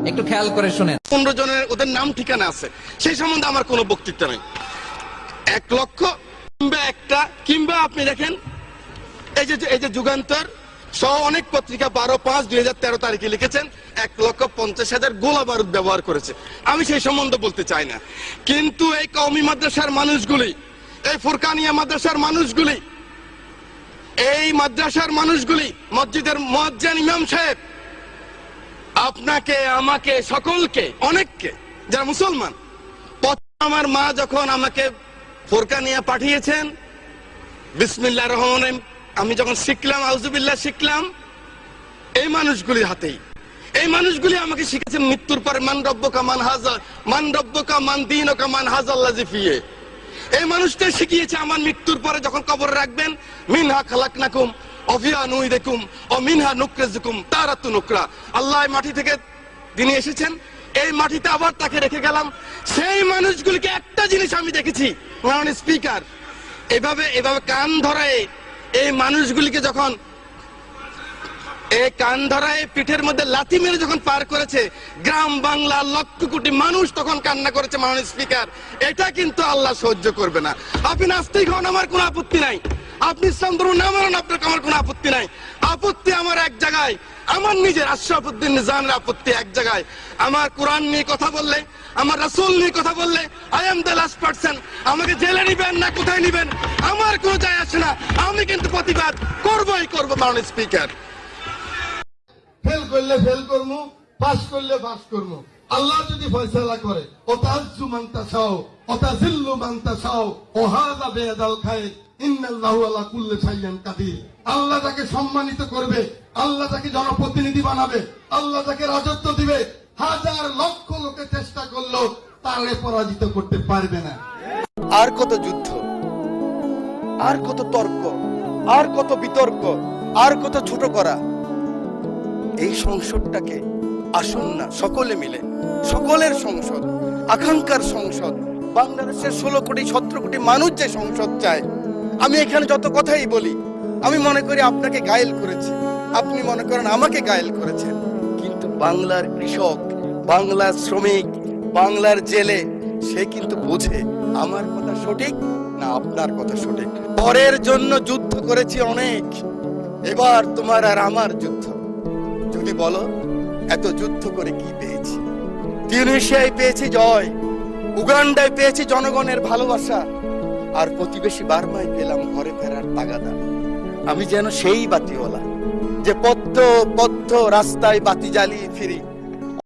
একটু খেয়াল করে শুনেন। 15 জনের ওদের নাম ঠিকানা আছে, সেই সম্বন্ধে আমার কোনো বক্তৃতা নেই। 1 লক্ষ কিংবা একটা, কিংবা আপনি দেখেন এই যে যুগান্তর সহ অনেক পত্রিকা 12/5/2013 তারিখে লিখেছেন 1,50,000 গোলা বারুদ ব্যবহার করেছে। আমি সেই সম্বন্ধে বলতে চাই না, কিন্তু এই কওমি মাদ্রাসার মানুষগুলি, এই ফুরকানিয়া মাদ্রাসার মানুষগুলি, এই মাদ্রাসার মানুষগুলি, মসজিদের মুয়াজ্জিন ইমাম সাহেব, আপনাকে, আমাকে, সকলকে, অনেককে, যারা মুসলমান, আমার মা যখন আমাকে ফুরকানিয়া পাঠিয়েছেন, বিসমিল্লাহির রহমানির রহিম আমি যখন শিখলাম, আউযুবিল্লাহ শিখলাম এই মানুষগুলির হাতেই। এই মানুষগুলি আমাকে শিখেছেন মৃত্যুর পরে মান রব্বুকা মান হাযা, মান রব্বুকা মান দীনুকা মান হাযাল্লাযী ফিয়ে। এই মানুষটাই শিখিয়েছে আমার মৃত্যুর পরে যখন কবরে রাখবেন, মিনহা খালাকনাকুম ওয়া ফিহা নুইদুকুম ওয়া মিনহা নুখরিজুকুম তারাতুন উখরা। আল্লাহ মাটি থেকে তিনি এসেছেন, এই মাটিতে আবার তাকে রেখে গেলাম। সেই মানুষগুলিকে একটা জিনিস আমি দেখেছি, মাননীয় স্পিকার, এভাবে কান ধরায় এই মানুষগুলিকে যখন এই কান ধরায় পিঠের মধ্যে লাথি মেরে যখন পার করেছে, গ্রাম বাংলা লক্ষ কোটি মানুষ তখন কান্না করেছে। মাননীয় স্পিকার, এটা কিন্তু আল্লাহ সহ্য করবে না। আপনি নাস্তিক হন, আমার কোনো আপত্তি নাই। আপনি ইসলাম ধর্ম না মানেন, আপনার আমার কোনো আপত্তি নাই। আপত্তি আমার এক জায়গায়, আমার নিজের আশরাফুদ্দিন নিজামের আপত্তি এক জায়গায়। আমার কোরআন নিয়ে কথা বললে, আমার রাসূল নিয়ে কথা বললে, I am the last person. আমাকে জেলে নিবেন না কোথায় নিবেন আমার কোনো যায় আসে না, আমি কিন্তু প্রতিবাদ করবই করবো। মাননীয় স্পিকার, ফেল করলে ফেল করবো, পাস করলে পাস করবো। আল্লাহ যদি ফয়সালা করে, ও তাজ্জু মান তাশাও ও তাযিল্লু মান তাশাও ও হাযা বিয়াদাল খায়র ইন্নাল্লাহু আলা কুল্লি শাইইন কাদির। আল্লাহ তাকে সম্মানিত করবে, আল্লাহ তাকে জনপ্রতিনিধি বানাবে, আল্লাহ তাকে রাজত্ব দিবে। হাজার লক্ষ লোকে চেষ্টা করলো তারে পরাজিত করতে পারবে না। আর কত যুদ্ধ, আর কত তর্ক, আর কত বিতর্ক, আর কত ছোট করা। এই সংসদটাকে আসুন না সকলে মিলে, সকলের সংসদ, আকাঙ্ক্ষার সংসদ, বাংলাদেশের 16 কোটি 17 কোটি মানুষ যে সংসদ চায়। আমি এখানে যত কথাই বলি, আমি মনে করি আপনাকে ঘায়েল করেছি, আপনি মনে করেন আমাকে ঘায়েল করেছেন, কিন্তু বাংলার কৃষক, বাংলার শ্রমিক, বাংলার জেলে, সে কিন্তু বোঝে আমার কথা সঠিক না আপনার কথা সঠিক। পরের জন্য যুদ্ধ করেছি অনেক, এবার তোমার আর আমার যুদ্ধ। যদি বলো এত যুদ্ধ করে কি পেয়েছি, তিউনিসিয়ায় পেয়েছি জয়, উগান্ডায় পেয়েছি জনগণের ভালোবাসা, আর প্রতিবেশী বার্মায় পেলাম ঘরে ফেরার তাগাদা। আমি যেন সেই বাতিওয়ালা যে পথ রাস্তায় বাতি জ্বালিয়ে ফিরি,